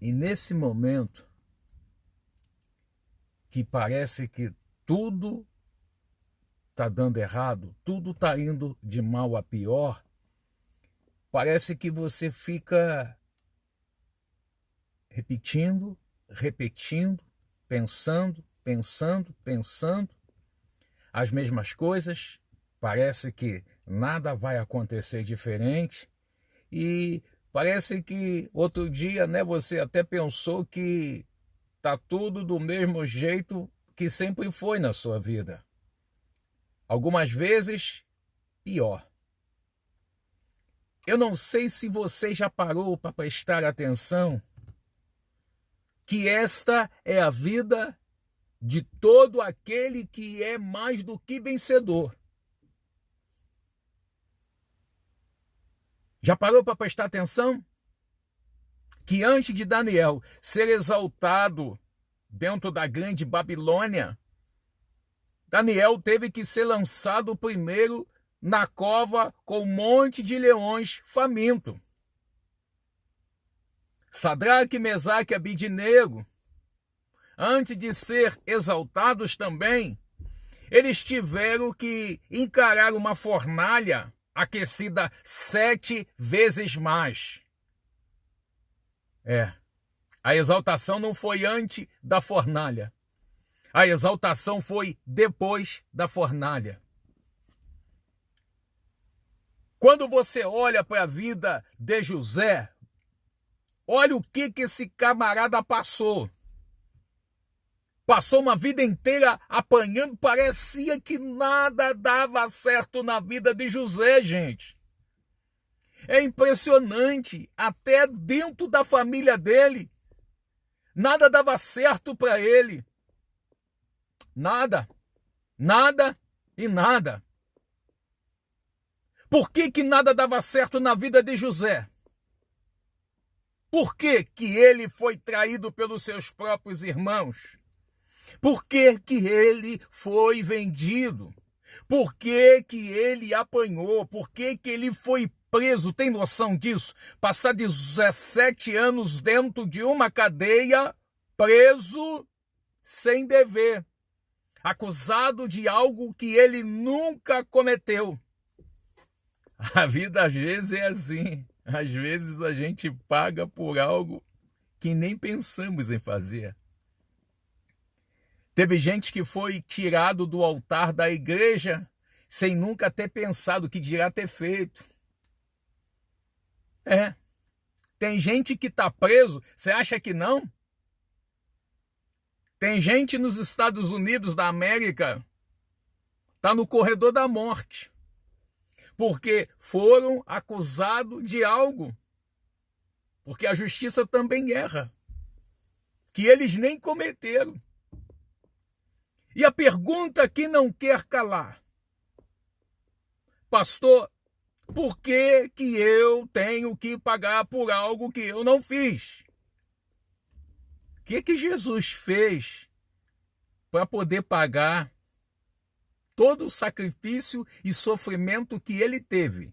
E nesse momento que parece que tudo está dando errado, tudo está indo de mal a pior, parece que você fica repetindo, pensando as mesmas coisas, parece que nada vai acontecer diferente e parece que outro dia, né, você até pensou que tá tudo do mesmo jeito que sempre foi na sua vida. Algumas vezes, pior. Eu não sei se você já parou para prestar atenção que esta é a vida de todo aquele que é mais do que vencedor. Já parou para prestar atenção? Que antes de Daniel ser exaltado dentro da grande Babilônia, Daniel teve que ser lançado primeiro na cova com um monte de leões faminto. Sadraque, Mesaque e Abidnego, antes de ser exaltados também, eles tiveram que encarar uma fornalha aquecida 7 vezes mais. A exaltação não foi antes da fornalha. A exaltação foi depois da fornalha. Quando você olha para a vida de José, olha o que esse camarada passou. Passou uma vida inteira apanhando, parecia que nada dava certo na vida de José, gente. É impressionante, até dentro da família dele, nada dava certo para ele. Nada e nada. Por que nada dava certo na vida de José? Por que ele foi traído pelos seus próprios irmãos? Por que ele foi vendido? Por que ele apanhou? Por que ele foi preso? Tem noção disso? Passar 17 anos dentro de uma cadeia, preso, sem dever, acusado de algo que ele nunca cometeu. A vida às vezes é assim. Às vezes a gente paga por algo que nem pensamos em fazer. Teve gente que foi tirado do altar da igreja sem nunca ter pensado o que dirá ter feito. Tem gente que está preso, você acha que não? Tem gente nos Estados Unidos da América, está no corredor da morte, porque foram acusados de algo, porque a justiça também erra, que eles nem cometeram. E a pergunta que não quer calar: pastor, por que eu tenho que pagar por algo que eu não fiz? O que Jesus fez para poder pagar todo o sacrifício e sofrimento que ele teve?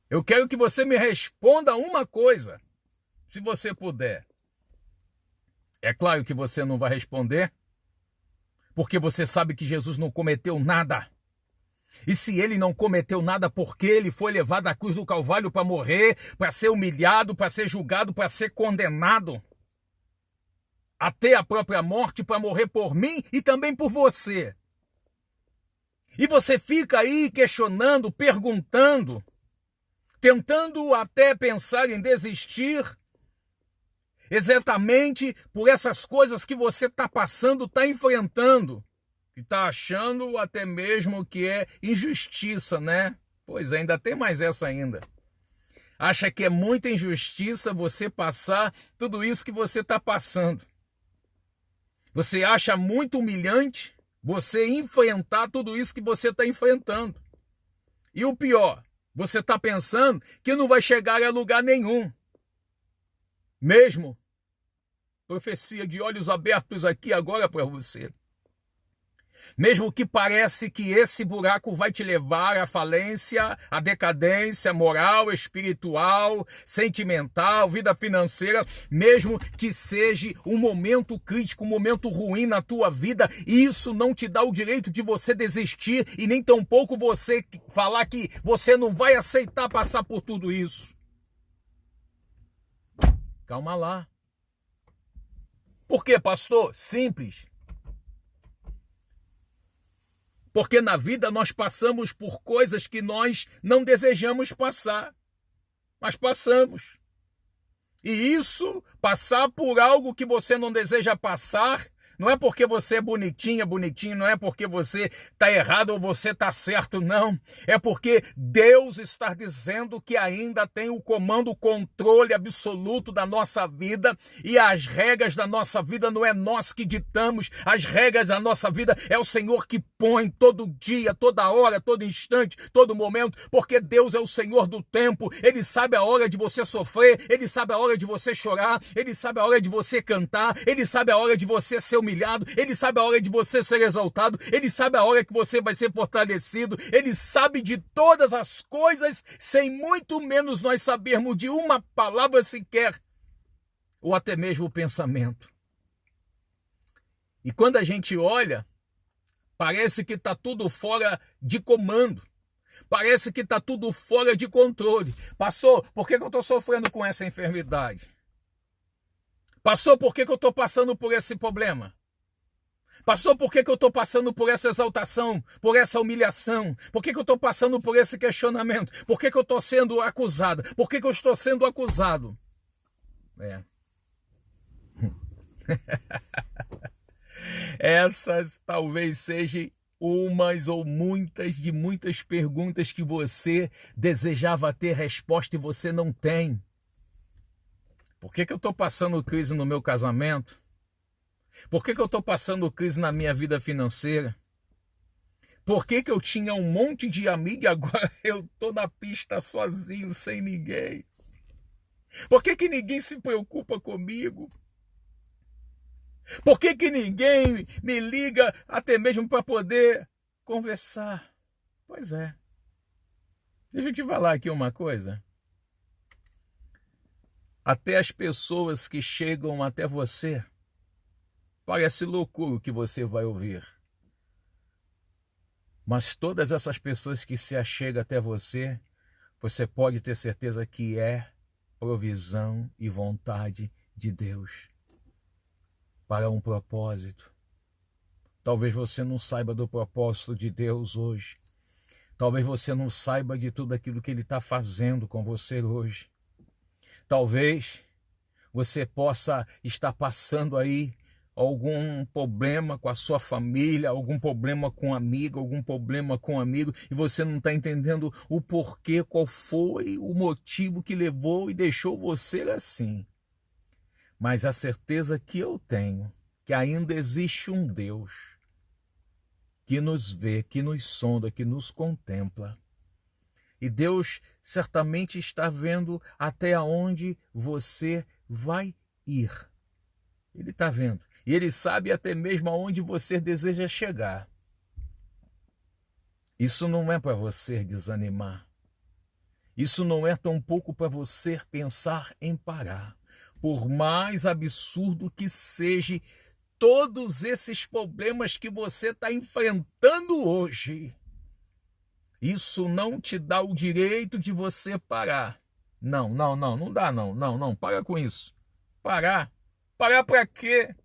Eu quero que você me responda uma coisa, se você puder. É claro que você não vai responder, porque você sabe que Jesus não cometeu nada. E se ele não cometeu nada, por que ele foi levado à cruz do Calvário para morrer, para ser humilhado, para ser julgado, para ser condenado? Até a própria morte, para morrer por mim e também por você. E você fica aí questionando, perguntando, tentando até pensar em desistir, exatamente por essas coisas que você está passando, está enfrentando, e está achando até mesmo que é injustiça, né? Pois ainda tem mais essa ainda. Acha que é muita injustiça você passar tudo isso que você está passando. Você acha muito humilhante você enfrentar tudo isso que você está enfrentando. E o pior, você está pensando que não vai chegar a lugar nenhum. Mesmo, profecia de olhos abertos aqui agora para você. Mesmo que parece que esse buraco vai te levar à falência, à decadência moral, espiritual, sentimental, vida financeira, mesmo que seja um momento crítico, um momento ruim na tua vida, isso não te dá o direito de você desistir e nem tampouco você falar que você não vai aceitar passar por tudo isso. Calma lá. Por quê, pastor? Simples. Porque na vida nós passamos por coisas que nós não desejamos passar, mas passamos. E isso, passar por algo que você não deseja passar, não é porque você é bonitinho, não é porque você está errado ou você está certo, não. É porque Deus está dizendo que ainda tem o comando, o controle absoluto da nossa vida, e as regras da nossa vida não é nós que ditamos, as regras da nossa vida é o Senhor que põe todo dia, toda hora, todo instante, todo momento, porque Deus é o Senhor do tempo, Ele sabe a hora de você sofrer, Ele sabe a hora de você chorar, Ele sabe a hora de você cantar, Ele sabe a hora de você ser humilhado, Ele sabe a hora de você ser exaltado, Ele sabe a hora que você vai ser fortalecido, Ele sabe de todas as coisas, sem muito menos nós sabermos de uma palavra sequer, ou até mesmo o pensamento. E quando a gente olha, parece que está tudo fora de comando, parece que está tudo fora de controle. Pastor, por que eu estou sofrendo com essa enfermidade? Pastor, por que eu estou passando por esse problema? Pastor, por que eu estou passando por essa exaltação, por essa humilhação? Por que eu estou passando por esse questionamento? Por que eu estou sendo acusado? Por que eu estou sendo acusado? Essas talvez sejam umas ou muitas de muitas perguntas que você desejava ter resposta e você não tem. Por que eu estou passando crise no meu casamento? Por que eu estou passando crise na minha vida financeira? Por que eu tinha um monte de amigo e agora eu estou na pista sozinho, sem ninguém? Por que ninguém se preocupa comigo? Por que ninguém me liga até mesmo para poder conversar? Pois é. Deixa eu te falar aqui uma coisa. Até as pessoas que chegam até você, parece loucura o que você vai ouvir. Mas todas essas pessoas que se achegam até você, você pode ter certeza que é provisão e vontade de Deus para um propósito. Talvez você não saiba do propósito de Deus hoje. Talvez você não saiba de tudo aquilo que Ele está fazendo com você hoje. Talvez você possa estar passando aí algum problema com a sua família, algum problema com um amigo, algum problema com um amigo, e você não está entendendo o porquê, qual foi o motivo que levou e deixou você assim. Mas a certeza que eu tenho, que ainda existe um Deus que nos vê, que nos sonda, que nos contempla. E Deus certamente está vendo até onde você vai ir. Ele está vendo. E Ele sabe até mesmo aonde você deseja chegar. Isso não é para você desanimar. Isso não é tampouco para você pensar em parar. Por mais absurdo que seja todos esses problemas que você está enfrentando hoje, isso não te dá o direito de você parar. Não dá não, para com isso. Parar para quê?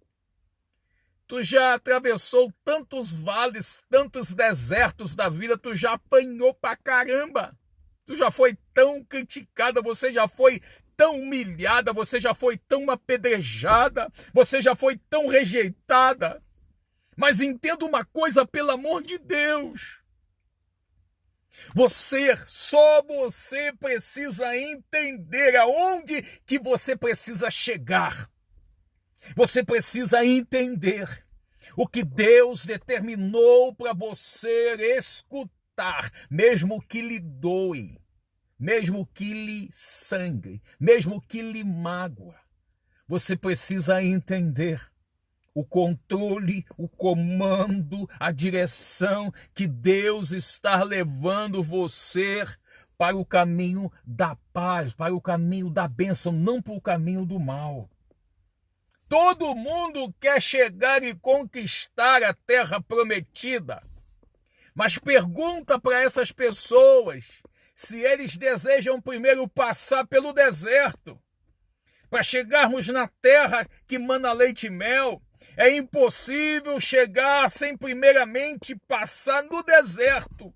Tu já atravessou tantos vales, tantos desertos da vida, tu já apanhou pra caramba. Tu já foi tão criticada, você já foi tão humilhada, você já foi tão apedrejada, você já foi tão rejeitada. Mas entenda uma coisa, pelo amor de Deus. Só você precisa entender aonde que você precisa chegar. Você precisa entender o que Deus determinou para você escutar, mesmo que lhe doe, mesmo que lhe sangre, mesmo que lhe mágoa. Você precisa entender o controle, o comando, a direção que Deus está levando você para o caminho da paz, para o caminho da bênção, não para o caminho do mal. Todo mundo quer chegar e conquistar a terra prometida, mas pergunta para essas pessoas se eles desejam primeiro passar pelo deserto. Para chegarmos na terra que mana leite e mel, é impossível chegar sem primeiramente passar no deserto.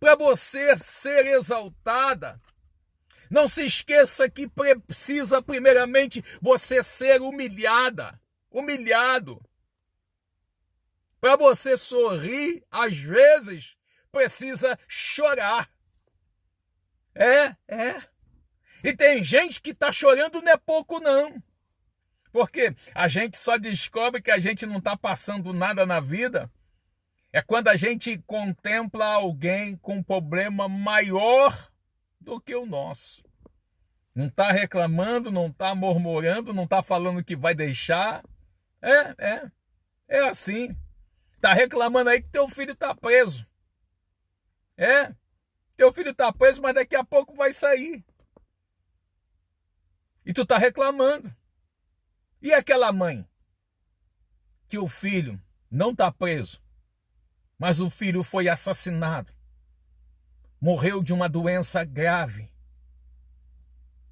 Para você ser exaltada, não se esqueça que precisa primeiramente você ser humilhada, humilhado. Para você sorrir, às vezes, precisa chorar. E tem gente que está chorando não é pouco, não. Porque a gente só descobre que a gente não está passando nada na vida é quando a gente contempla alguém com um problema maior do que o nosso. Não está reclamando, não está murmurando, não está falando que vai deixar. É assim. Está reclamando aí que teu filho está preso. Teu filho está preso, mas daqui a pouco vai sair. E tu está reclamando. E aquela mãe que o filho não está preso, mas o filho foi assassinado, morreu de uma doença grave,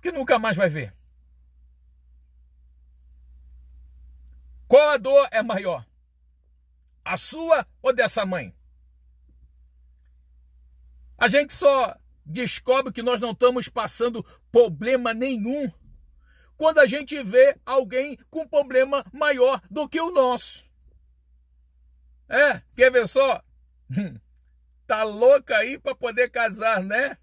que nunca mais vai ver. Qual a dor é maior? A sua ou dessa mãe? A gente só descobre que nós não estamos passando problema nenhum quando a gente vê alguém com problema maior do que o nosso. Quer ver só? Tá louca aí para poder casar, né?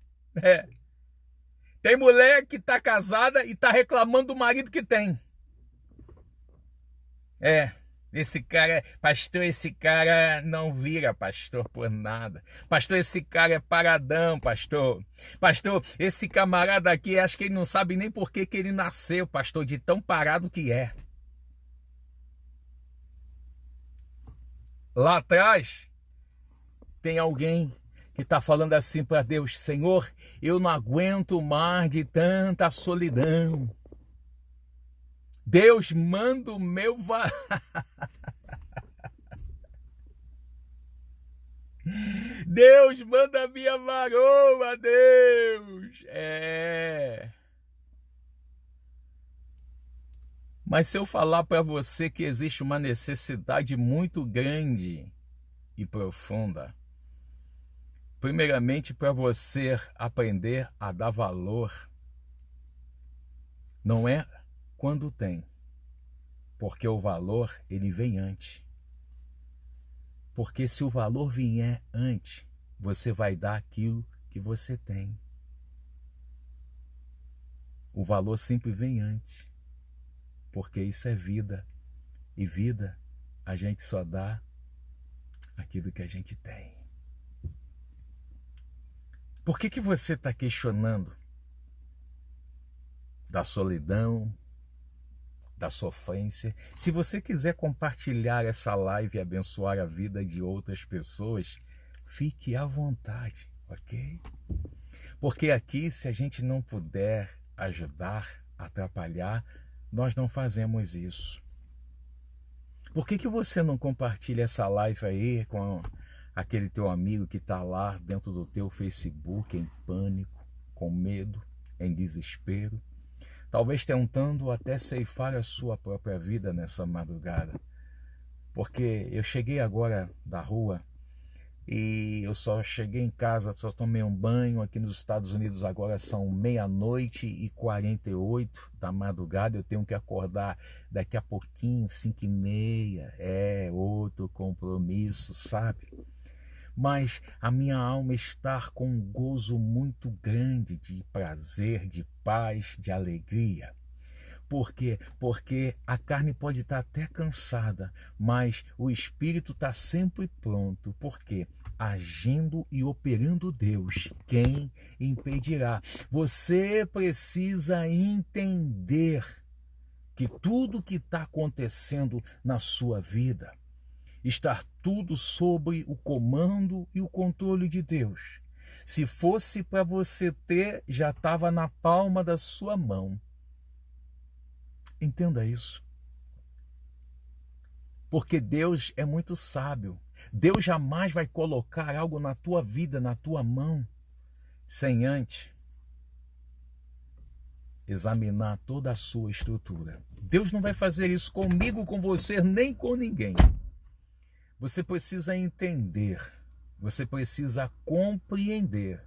Tem mulher que tá casada e tá reclamando do marido que tem. Esse cara não vira pastor por nada. Pastor, esse cara é paradão, pastor. Pastor, esse camarada aqui, acho que ele não sabe nem por que ele nasceu, pastor, de tão parado que é. Lá atrás, tem alguém que está falando assim para Deus: Senhor, eu não aguento mais de tanta solidão. Deus, manda o meu Deus, manda a minha varoa, Deus. Mas se eu falar para você que existe uma necessidade muito grande e profunda, primeiramente para você aprender a dar valor, não é quando tem, porque o valor ele vem antes. Porque se o valor vier antes, você vai dar aquilo que você tem. O valor sempre vem antes, porque isso é vida. E vida, a gente só dá aquilo que a gente tem. Por que você está questionando da solidão, da sofrência? Se você quiser compartilhar essa live e abençoar a vida de outras pessoas, fique à vontade, ok? Porque aqui, se a gente não puder ajudar, atrapalhar, nós não fazemos isso. Por que você não compartilha essa live aí com aquele teu amigo que está lá dentro do teu Facebook em pânico, com medo, em desespero? Talvez tentando até ceifar a sua própria vida nessa madrugada. Porque eu cheguei agora da rua e eu só cheguei em casa, só tomei um banho. Aqui nos Estados Unidos agora são 00:48 da madrugada. Eu tenho que acordar daqui a pouquinho, 5:30. Outro compromisso, sabe? Mas a minha alma está com um gozo muito grande de prazer, de paz, de alegria. Por quê? Porque a carne pode estar até cansada, mas o espírito está sempre pronto. Por quê? Agindo e operando Deus, quem impedirá? Você precisa entender que tudo que está acontecendo na sua vida está tudo sob o comando e o controle de Deus. Se fosse para você ter, já estava na palma da sua mão. Entenda isso. Porque Deus é muito sábio. Deus jamais vai colocar algo na tua vida, na tua mão, sem antes examinar toda a sua estrutura. Deus não vai fazer isso comigo, com você, nem com ninguém. Você precisa entender, você precisa compreender.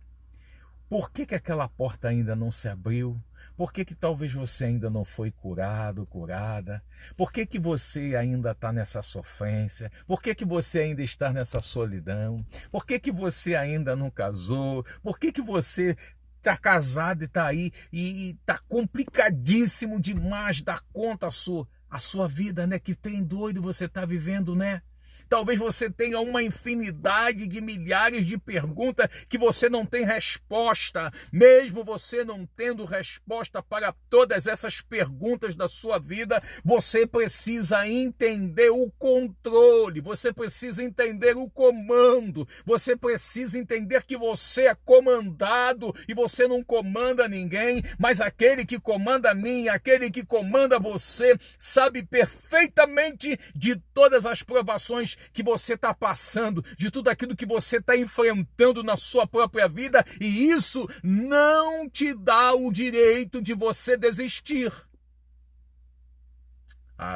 Por que aquela porta ainda não se abriu? Por que talvez você ainda não foi curado, curada? Por que você ainda está nessa sofrência? Por que você ainda está nessa solidão? Por que você ainda não casou? Por que você está casado e está aí e está complicadíssimo demais dar conta a sua vida, né? Que tem doido você está vivendo, né? Talvez você tenha uma infinidade de milhares de perguntas que você não tem resposta. Mesmo você não tendo resposta para todas essas perguntas da sua vida, você precisa entender o controle, você precisa entender o comando, você precisa entender que você é comandado e você não comanda ninguém, mas aquele que comanda a mim, aquele que comanda você, sabe perfeitamente de todas as provações que você está passando, de tudo aquilo que você está enfrentando na sua própria vida, e isso não te dá o direito de você desistir.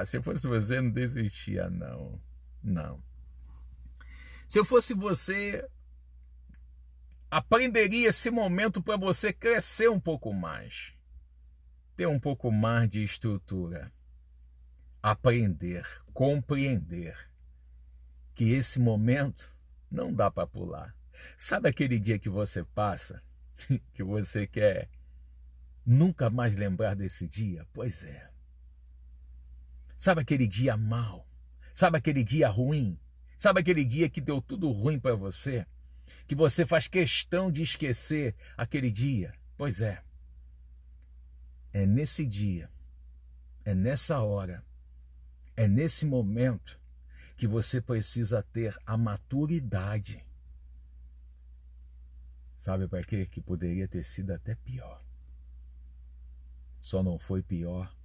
Se eu fosse você, não desistia, não. Não. Se eu fosse você, aprenderia esse momento para você crescer um pouco mais, ter um pouco mais de estrutura, aprender, compreender que esse momento não dá para pular. Sabe aquele dia que você passa, que você quer nunca mais lembrar desse dia? Pois é. Sabe aquele dia mau? Sabe aquele dia ruim? Sabe aquele dia que deu tudo ruim para você? Que você faz questão de esquecer aquele dia? Pois é. É nesse dia, é nessa hora, é nesse momento que você precisa ter a maturidade. Sabe para quê? Que poderia ter sido até pior. Só não foi pior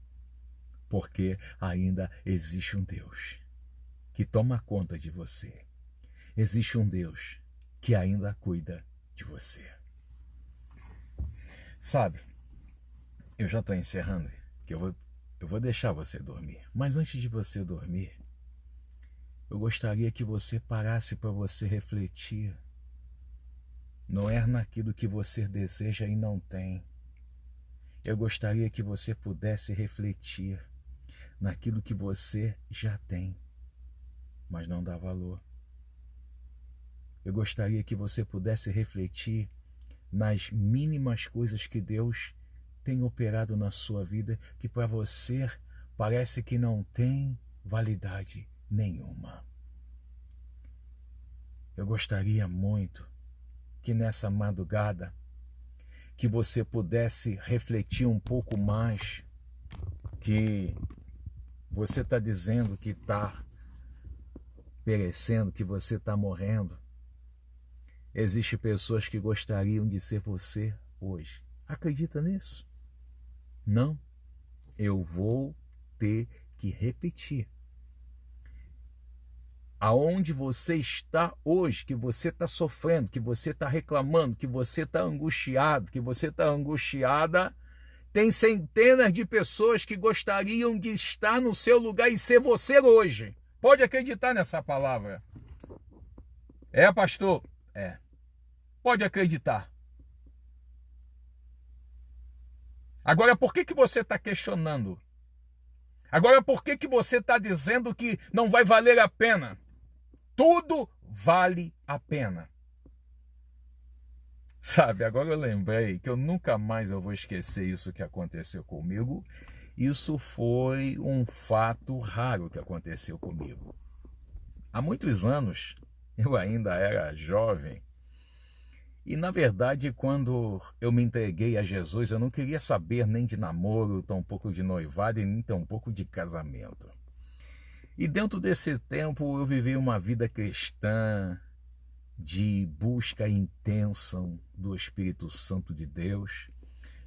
porque ainda existe um Deus que toma conta de você. Existe um Deus que ainda cuida de você. Sabe, eu já estou encerrando, que eu vou deixar você dormir. Mas antes de você dormir, eu gostaria que você parasse para você refletir. Não é naquilo que você deseja e não tem. Eu gostaria que você pudesse refletir naquilo que você já tem, mas não dá valor. Eu gostaria que você pudesse refletir nas mínimas coisas que Deus tem operado na sua vida, que para você parece que não tem validade nenhuma. Eu gostaria muito que nessa madrugada que você pudesse refletir um pouco mais, que você está dizendo que está perecendo, que você está morrendo. Existem pessoas que gostariam de ser você hoje. Acredita nisso? Não? Eu vou ter que repetir. Aonde você está hoje, que você está sofrendo, que você está reclamando, que você está angustiado, que você está angustiada, tem centenas de pessoas que gostariam de estar no seu lugar e ser você hoje. Pode acreditar nessa palavra. É, pastor? É. Pode acreditar. Agora, por que você está questionando? Agora, por que você está dizendo que não vai valer a pena? Tudo vale a pena. Sabe, agora eu lembrei que eu nunca mais vou esquecer isso que aconteceu comigo. Isso foi um fato raro que aconteceu comigo. Há muitos anos, eu ainda era jovem, E na verdade, quando eu me entreguei a Jesus, eu não queria saber nem de namoro, tampouco de noivado e nem tampouco de casamento. E dentro desse tempo eu vivi uma vida cristã de busca intensa do Espírito Santo de Deus.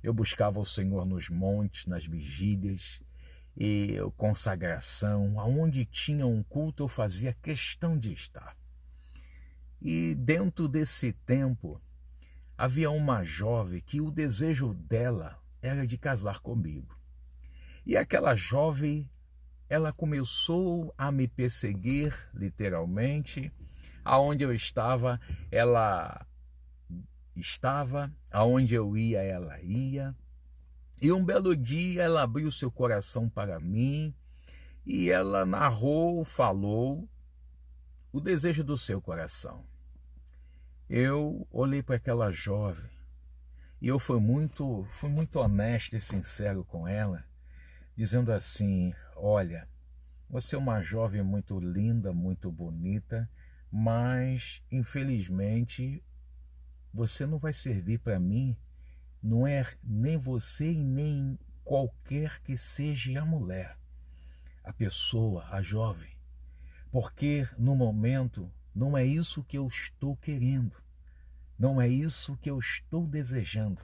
Eu buscava o Senhor nos montes, nas vigílias, e consagração, aonde tinha um culto eu fazia questão de estar. E dentro desse tempo havia uma jovem que o desejo dela era de casar comigo. E aquela jovem, ela começou a me perseguir, literalmente. Aonde eu estava, ela estava. Aonde eu ia, ela ia. E um belo dia ela abriu seu coração para mim e ela narrou, falou o desejo do seu coração. Eu olhei para aquela jovem e eu fui muito honesto e sincero com ela, dizendo assim: olha, você é uma jovem muito linda, muito bonita, mas infelizmente você não vai servir para mim, não é nem você e nem qualquer que seja a mulher, a pessoa, a jovem, porque no momento não é isso que eu estou querendo, não é isso que eu estou desejando,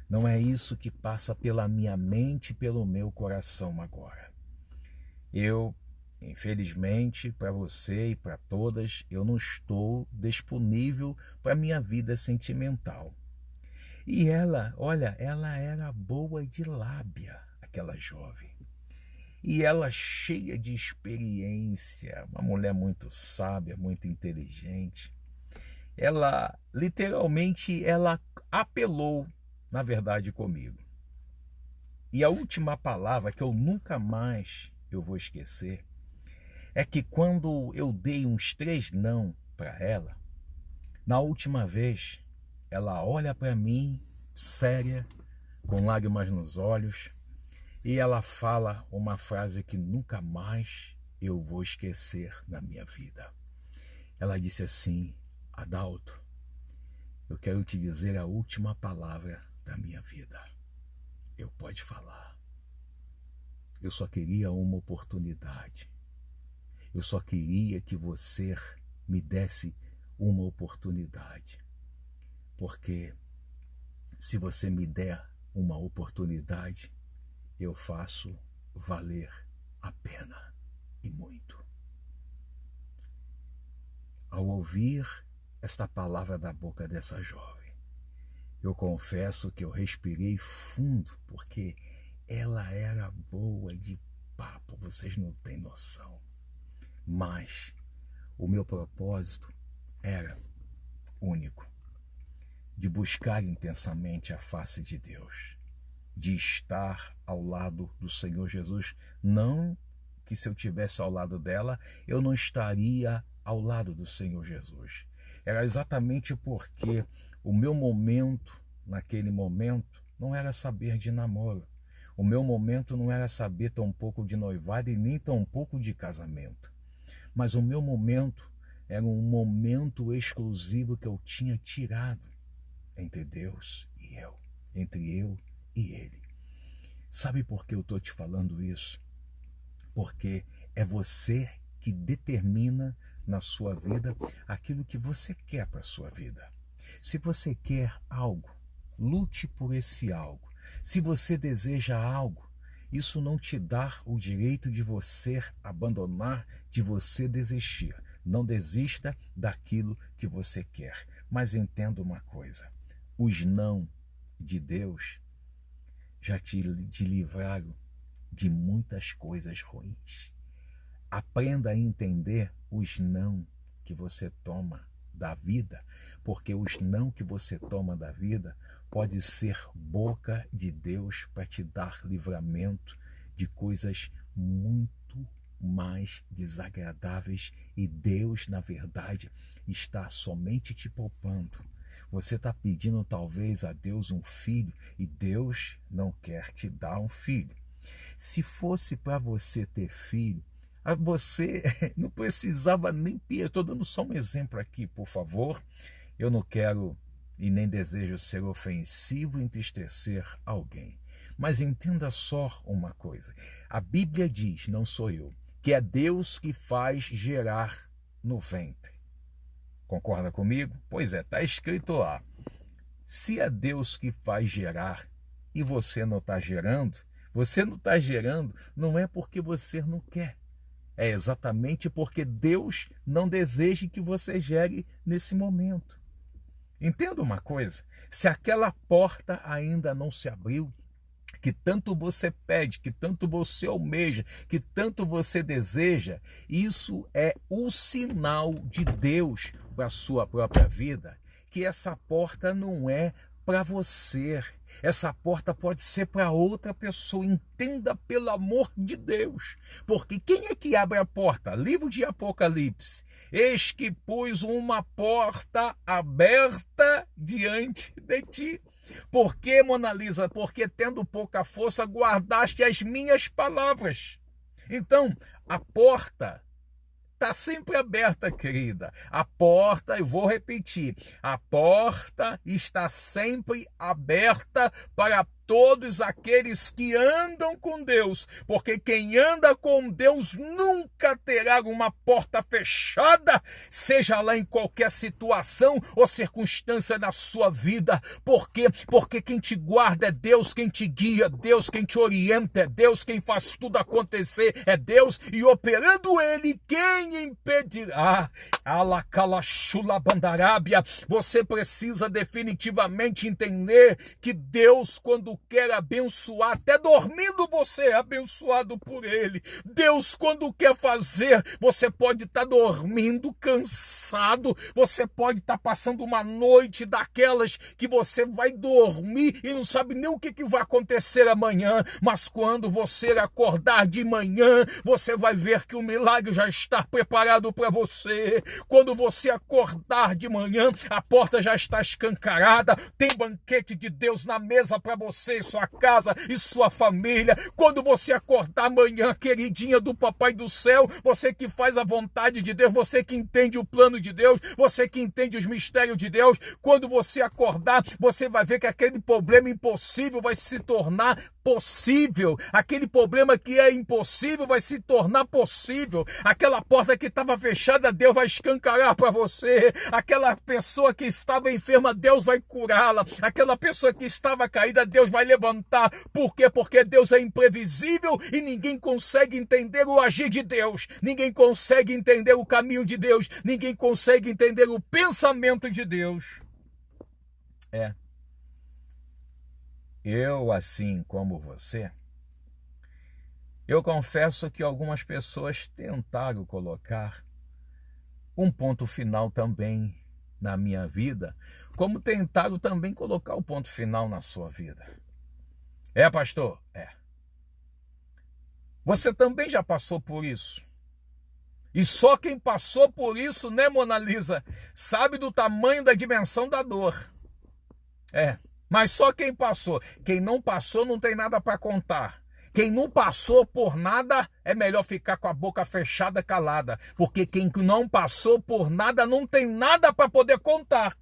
não é isso que passa pela minha mente, pelo meu coração agora. Eu, infelizmente, para você e para todas, eu não estou disponível para a minha vida sentimental. E ela, olha, ela era boa de lábia, aquela jovem. E ela cheia de experiência, uma mulher muito sábia, muito inteligente. Ela, literalmente, ela apelou, na verdade, comigo. E a última palavra que eu nunca mais eu vou esquecer é que quando eu dei uns 3 não para ela, na última vez, ela olha para mim, séria, com lágrimas nos olhos, e ela fala uma frase que nunca mais eu vou esquecer na minha vida. Ela disse assim: Adalto, eu quero te dizer a última palavra da minha vida. Eu pode falar. Eu só queria uma oportunidade. Eu só queria que você me desse uma oportunidade. Porque se você me der uma oportunidade, eu faço valer a pena e muito. Ao ouvir esta palavra da boca dessa jovem, eu confesso que eu respirei fundo, porque ela era boa de papo, vocês não têm noção. Mas o meu propósito era único, de buscar intensamente a face de Deus, de estar ao lado do Senhor Jesus. Não que se eu estivesse ao lado dela, eu não estaria ao lado do Senhor Jesus. Era exatamente porque o meu momento, naquele momento, não era saber de namoro. O meu momento não era saber tão pouco de noivado e nem tão pouco de casamento. Mas o meu momento era um momento exclusivo que eu tinha tirado entre Deus e eu, entre eu e Ele. Sabe por que eu estou te falando isso? Porque é você que determina na sua vida aquilo que você quer para a sua vida. Se você quer algo, lute por esse algo. Se você deseja algo, isso não te dá o direito de você abandonar, de você desistir. Não desista daquilo que você quer. Mas entenda uma coisa: os não de Deus já te livraram de muitas coisas ruins. Aprenda a entender os não que você toma da vida, porque os não que você toma da vida pode ser boca de Deus para te dar livramento de coisas muito mais desagradáveis, e Deus, na verdade, está somente te poupando. Você está pedindo talvez a Deus um filho e Deus não quer te dar um filho. Se fosse para você ter filho, você não precisava nem pedir. Estou dando só um exemplo aqui, por favor. Eu não quero e nem desejo ser ofensivo e entristecer alguém. Mas entenda só uma coisa. A Bíblia diz, não sou eu, que é Deus que faz gerar no ventre. Concorda comigo? Pois é, está escrito lá. Se é Deus que faz gerar e você não está gerando, não é porque você não quer. É exatamente porque Deus não deseja que você gere nesse momento. Entenda uma coisa, se aquela porta ainda não se abriu, que tanto você pede, que tanto você almeja, que tanto você deseja, isso é o sinal de Deus para a sua própria vida, que essa porta não é para você. Essa porta pode ser para outra pessoa. Entenda, pelo amor de Deus. Porque quem é que abre a porta? Livro de Apocalipse. Eis que pus uma porta aberta diante de ti. Por que, Mona Lisa? Porque tendo pouca força guardaste as minhas palavras. Então, a porta está sempre aberta, querida. A porta, eu vou repetir, a porta está sempre aberta para todos aqueles que andam com Deus, porque quem anda com Deus nunca terá uma porta fechada, seja lá em qualquer situação ou circunstância da sua vida. Por quê? Porque quem te guarda é Deus, quem te guia é Deus, quem te orienta é Deus, quem faz tudo acontecer é Deus, e operando Ele, quem impedirá? Alacalachulabandarábia. Você precisa definitivamente entender que Deus, quando quer abençoar, até dormindo você é abençoado por Ele. Deus, quando quer fazer, você pode estar dormindo cansado, você pode estar passando uma noite daquelas que você vai dormir e não sabe nem o que vai acontecer amanhã, mas quando você acordar de manhã, você vai ver que o milagre já está preparado para você. Quando você acordar de manhã, a porta já está escancarada, tem banquete de Deus na mesa para você e sua casa e sua família. Quando você acordar amanhã, queridinha do Papai do Céu, você que faz a vontade de Deus, você que entende o plano de Deus, você que entende os mistérios de Deus, quando você acordar, você vai ver que aquele problema impossível vai se tornar possível. Aquele problema que é impossível vai se tornar possível. Aquela porta que estava fechada, Deus vai escancarar para você. Aquela pessoa que estava enferma, Deus vai curá-la. Aquela pessoa que estava caída, Deus vai levantar. Por quê? Porque Deus é imprevisível e ninguém consegue entender o agir de Deus. Ninguém consegue entender o caminho de Deus. Ninguém consegue entender o pensamento de Deus. Eu, assim como você, eu confesso que algumas pessoas tentaram colocar um ponto final também na minha vida, como tentaram também colocar o ponto final na sua vida. Pastor? Você também já passou por isso. E só quem passou por isso, né, Mona Lisa, sabe do tamanho da dimensão da dor. Mas só quem passou. Quem não passou não tem nada para contar. Quem não passou por nada é melhor ficar com a boca fechada, calada. Porque quem não passou por nada não tem nada para poder contar.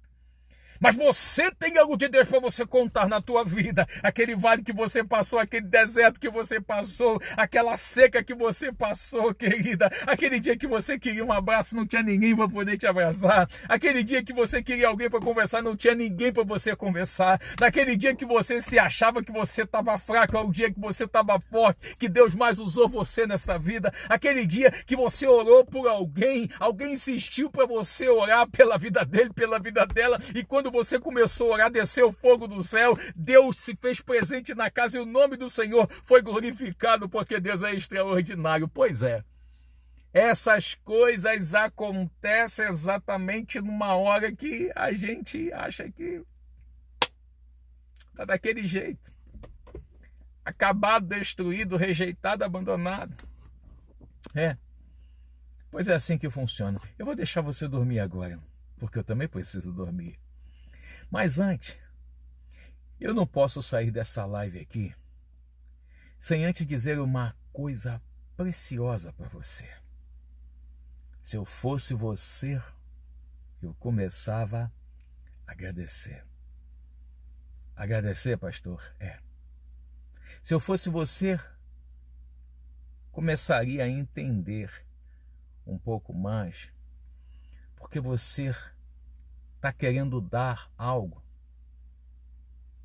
Mas você tem algo de Deus para você contar na tua vida. Aquele vale que você passou, aquele deserto que você passou, aquela seca que você passou, querida. Aquele dia que você queria um abraço, não tinha ninguém para poder te abraçar. Aquele dia que você queria alguém para conversar, não tinha ninguém para você conversar. Naquele dia que você se achava que você estava fraco, é o dia que você estava forte, que Deus mais usou você nesta vida. Aquele dia que você orou por alguém, alguém insistiu para você orar pela vida dele, pela vida dela, e quando você começou a orar, desceu o fogo do céu, Deus se fez presente na casa e o nome do Senhor foi glorificado, porque Deus é extraordinário. Pois é, essas coisas acontecem exatamente numa hora que a gente acha que está daquele jeito, acabado, destruído, rejeitado, abandonado. Pois é assim que funciona. Eu vou deixar você dormir agora, porque eu também preciso dormir. Mas antes, eu não posso sair dessa live aqui sem antes dizer uma coisa preciosa para você. Se eu fosse você, eu começava a agradecer. Agradecer, pastor? Se eu fosse você, começaria a entender um pouco mais, porque você está querendo dar algo.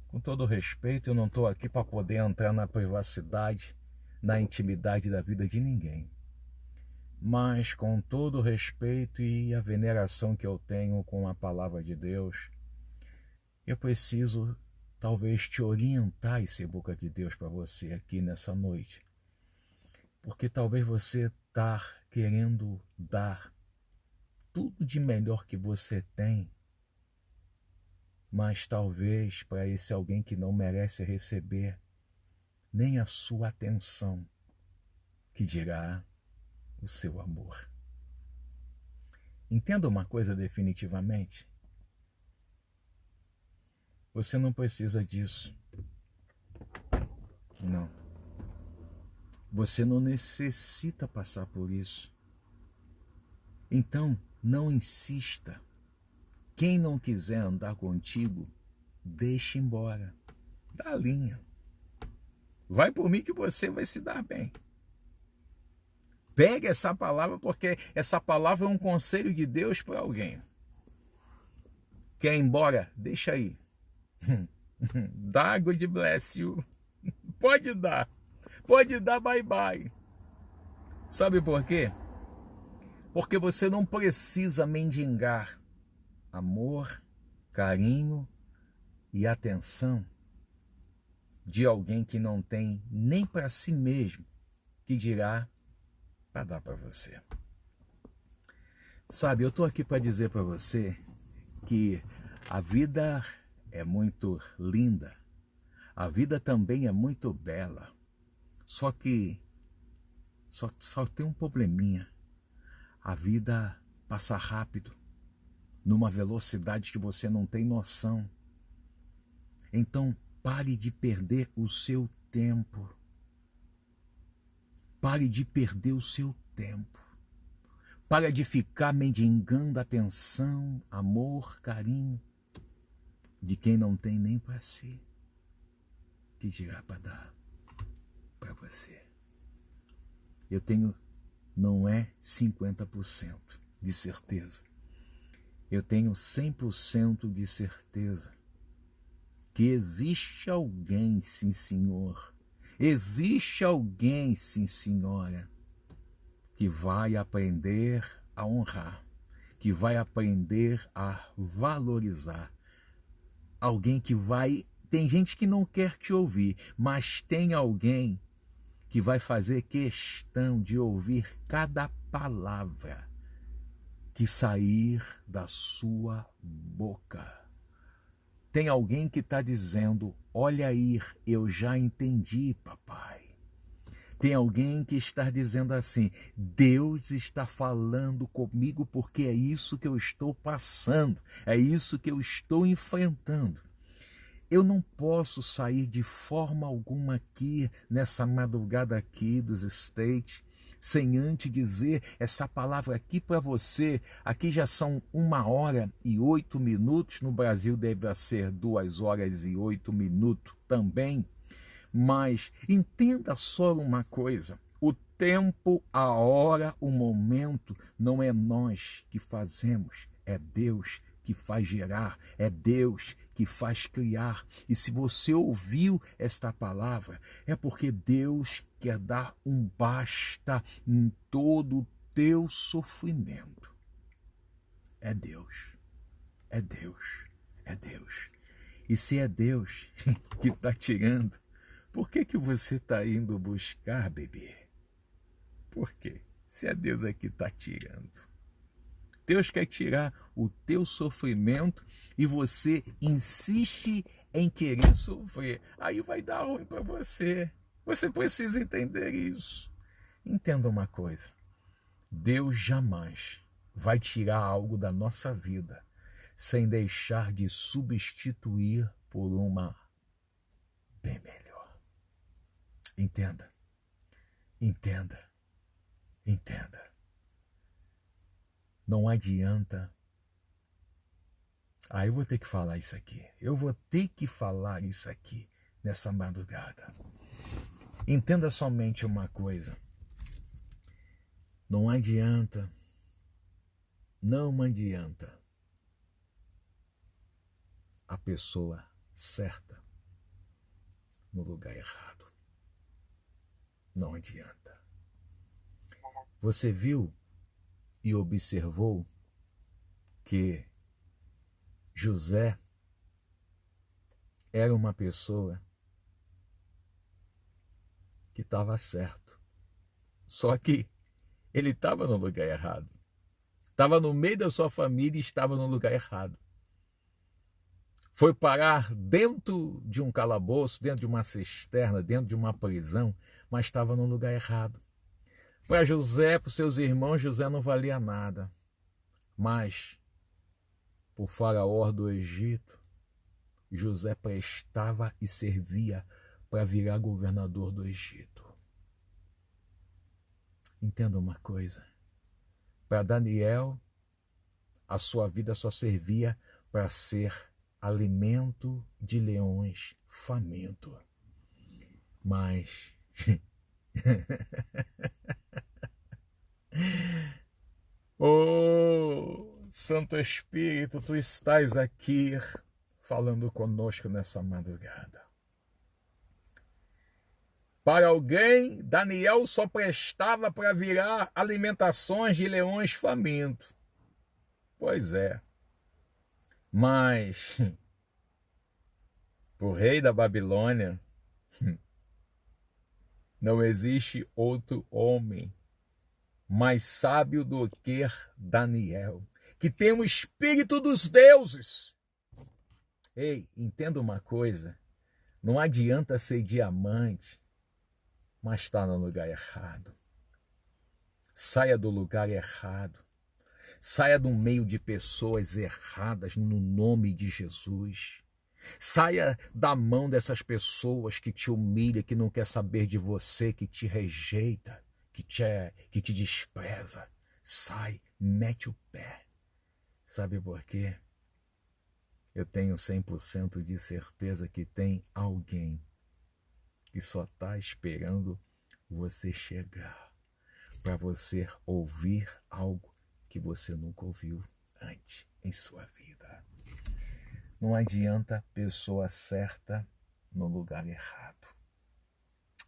Com todo respeito, eu não estou aqui para poder entrar na privacidade, na intimidade da vida de ninguém. Mas com todo o respeito e a veneração que eu tenho com a palavra de Deus, eu preciso talvez te orientar e ser boca de Deus para você aqui nessa noite. Porque talvez você está querendo dar tudo de melhor que você tem, mas talvez para esse alguém que não merece receber nem a sua atenção, que dirá o seu amor. Entenda uma coisa definitivamente. Você não precisa disso. Não. Você não necessita passar por isso. Então, não insista. Quem não quiser andar contigo, deixe embora. Dá a linha. Vai por mim que você vai se dar bem. Pegue essa palavra, porque essa palavra é um conselho de Deus para alguém. Quer ir embora? Deixa aí. Dá, God bless you. Pode dar. Pode dar bye bye. Sabe por quê? Porque você não precisa mendigar amor, carinho e atenção de alguém que não tem nem para si mesmo, que dirá para dar para você. Sabe, eu estou aqui para dizer para você que a vida é muito linda, a vida também é muito bela, só que só tem um probleminha. A vida passa rápido, numa velocidade que você não tem noção. Então, pare de perder o seu tempo. Pare de perder o seu tempo. Pare de ficar mendigando atenção, amor, carinho de quem não tem nem para si, que dirá para dar para você. Eu tenho, não é 50% de certeza. Eu tenho 100% de certeza que existe alguém, sim senhor, existe alguém, sim senhora, que vai aprender a honrar, que vai aprender a valorizar. Alguém que vai... Tem gente que não quer te ouvir, mas tem alguém que vai fazer questão de ouvir cada palavra que sair da sua boca. Tem alguém que está dizendo, olha aí, eu já entendi, papai. Tem alguém que está dizendo assim, Deus está falando comigo porque é isso que eu estou passando, é isso que eu estou enfrentando. Eu não posso sair de forma alguma aqui, nessa madrugada aqui dos States, sem antes dizer essa palavra aqui para você. Aqui já são 1h08, no Brasil deve ser 2h08 também. Mas entenda só uma coisa, o tempo, a hora, o momento, não é nós que fazemos, é Deus que faz gerar, é Deus que faz criar. E se você ouviu esta palavra, é porque Deus quer dar um basta em todo o teu sofrimento. É Deus, é Deus, é Deus. E se é Deus que está tirando, por que você está indo buscar, bebê? Por quê? Se é Deus que está tirando. Deus quer tirar o teu sofrimento e você insiste em querer sofrer. Aí vai dar ruim para você. Você precisa entender isso. Entenda uma coisa. Deus jamais vai tirar algo da nossa vida sem deixar de substituir por uma bem melhor. Entenda. Entenda. Entenda. Não adianta Eu vou ter que falar isso aqui. Eu vou ter que falar isso aqui nessa madrugada. Entenda somente uma coisa. Não adianta a pessoa certa no lugar errado. Não adianta. Você viu e observou que José era uma pessoa que estava certo. Só que ele estava no lugar errado. Estava no meio da sua família e estava no lugar errado. Foi parar dentro de um calabouço, dentro de uma cisterna, dentro de uma prisão, mas estava no lugar errado. Para José, para os seus irmãos, José não valia nada. Mas, para o faraó do Egito, José prestava e servia para virar governador do Egito. Entenda uma coisa. Para Daniel, a sua vida só servia para ser alimento de leões faminto. Mas Santo Espírito, tu estás aqui falando conosco nessa madrugada. Para alguém, Daniel só prestava para virar alimentações de leões famintos. Pois é. Mas para o rei da Babilônia, não existe outro homem mais sábio do que Daniel, que tem o espírito dos deuses. Ei, entenda uma coisa, não adianta ser diamante, mas está no lugar errado. Saia do lugar errado. Saia do meio de pessoas erradas no nome de Jesus. Saia da mão dessas pessoas que te humilham, que não quer saber de você, que te rejeita, que te despreza. Sai, mete o pé. Sabe por quê? Eu tenho 100% de certeza que tem alguém que só está esperando você chegar para você ouvir algo que você nunca ouviu antes em sua vida. Não adianta pessoa certa no lugar errado.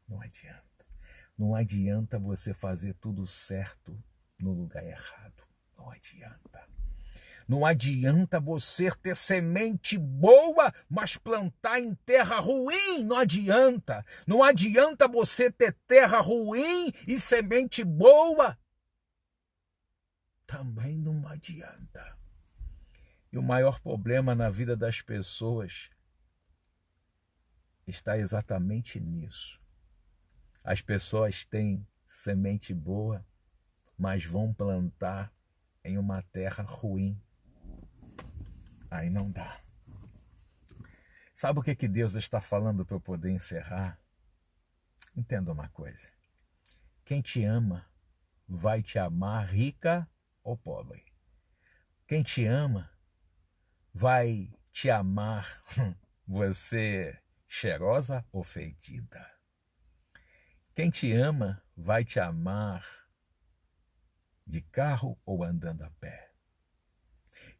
Não adianta. Não adianta você fazer tudo certo no lugar errado. Não adianta. Não adianta você ter semente boa, mas plantar em terra ruim. Não adianta. Não adianta você ter terra ruim e semente boa. Também não adianta. E o maior problema na vida das pessoas está exatamente nisso. As pessoas têm semente boa, mas vão plantar em uma terra ruim. Aí não dá. Sabe o que Deus está falando para eu poder encerrar? Entenda uma coisa. Quem te ama vai te amar rica ou pobre. Quem te ama vai te amar você cheirosa ou fedida. Quem te ama vai te amar de carro ou andando a pé.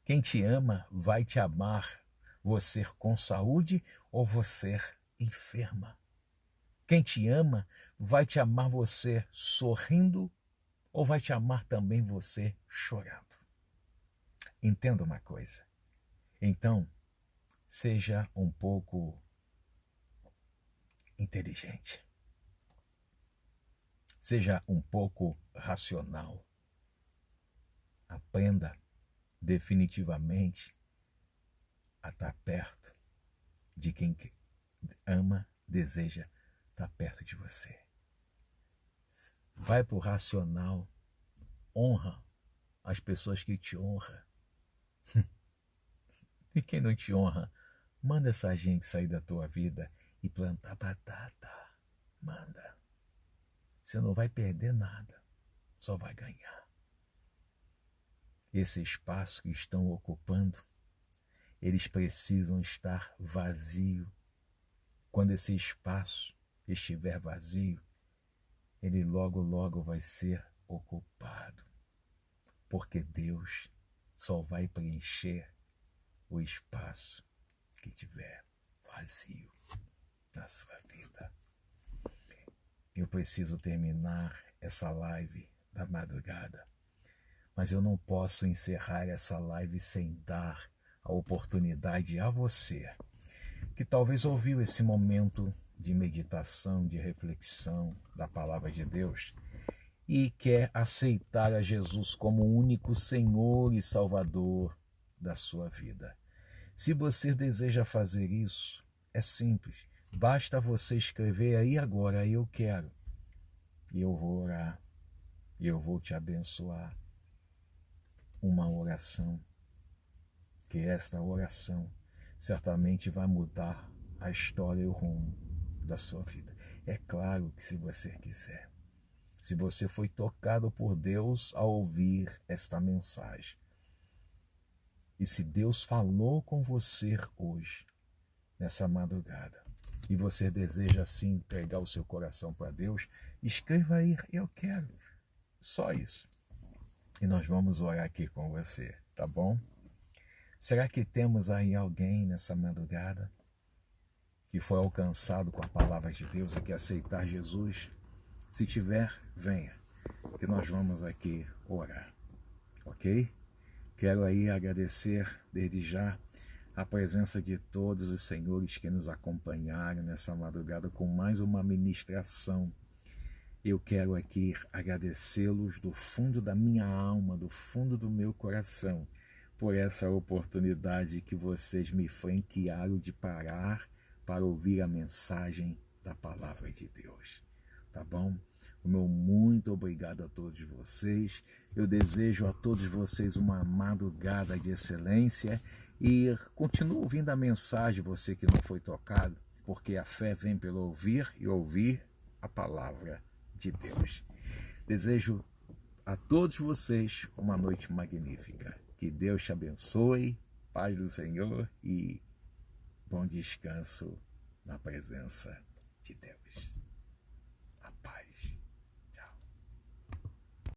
Quem te ama vai te amar você com saúde ou você enferma. Quem te ama vai te amar você sorrindo ou vai te amar também você chorando. Entenda uma coisa. Então, seja um pouco inteligente. Seja um pouco racional. Aprenda definitivamente a estar perto de quem ama, deseja estar perto de você. Vai para o racional. Honra as pessoas que te honram. E quem não te honra, manda essa gente sair da tua vida e plantar batata. Manda. Você não vai perder nada, só vai ganhar. Esse espaço que estão ocupando eles precisam estar vazios. Quando esse espaço estiver vazio, ele logo, logo vai ser ocupado. Porque Deus só vai preencher o espaço que tiver vazio na sua vida. Eu preciso terminar essa live da madrugada, mas eu não posso encerrar essa live sem dar a oportunidade a você, que talvez ouviu esse momento de meditação, de reflexão da palavra de Deus e quer aceitar a Jesus como o único Senhor e Salvador da sua vida. Se você deseja fazer isso, é simples. Basta você escrever aí agora, eu quero. E eu vou orar. E eu vou te abençoar. Uma oração. Que esta oração certamente vai mudar a história e o rumo da sua vida. É claro que se você quiser. Se você foi tocado por Deus ao ouvir esta mensagem. E se Deus falou com você hoje, nessa madrugada, e você deseja assim entregar o seu coração para Deus, escreva aí, eu quero. Só isso. E nós vamos orar aqui com você, tá bom? Será que temos aí alguém nessa madrugada que foi alcançado com a palavra de Deus e quer aceitar Jesus? Se tiver, venha, que nós vamos aqui orar, ok? Quero aí agradecer desde já a presença de todos os senhores que nos acompanharam nessa madrugada com mais uma ministração. Eu quero aqui agradecê-los do fundo da minha alma, do fundo do meu coração, por essa oportunidade que vocês me franquearam de parar para ouvir a mensagem da palavra de Deus. Tá bom? O meu muito obrigado a todos vocês. Eu desejo a todos vocês uma madrugada de excelência e continue ouvindo a mensagem, você que não foi tocado, porque a fé vem pelo ouvir e ouvir a palavra de Deus. Desejo a todos vocês uma noite magnífica. Que Deus te abençoe, paz do Senhor e bom descanso na presença de Deus. A paz.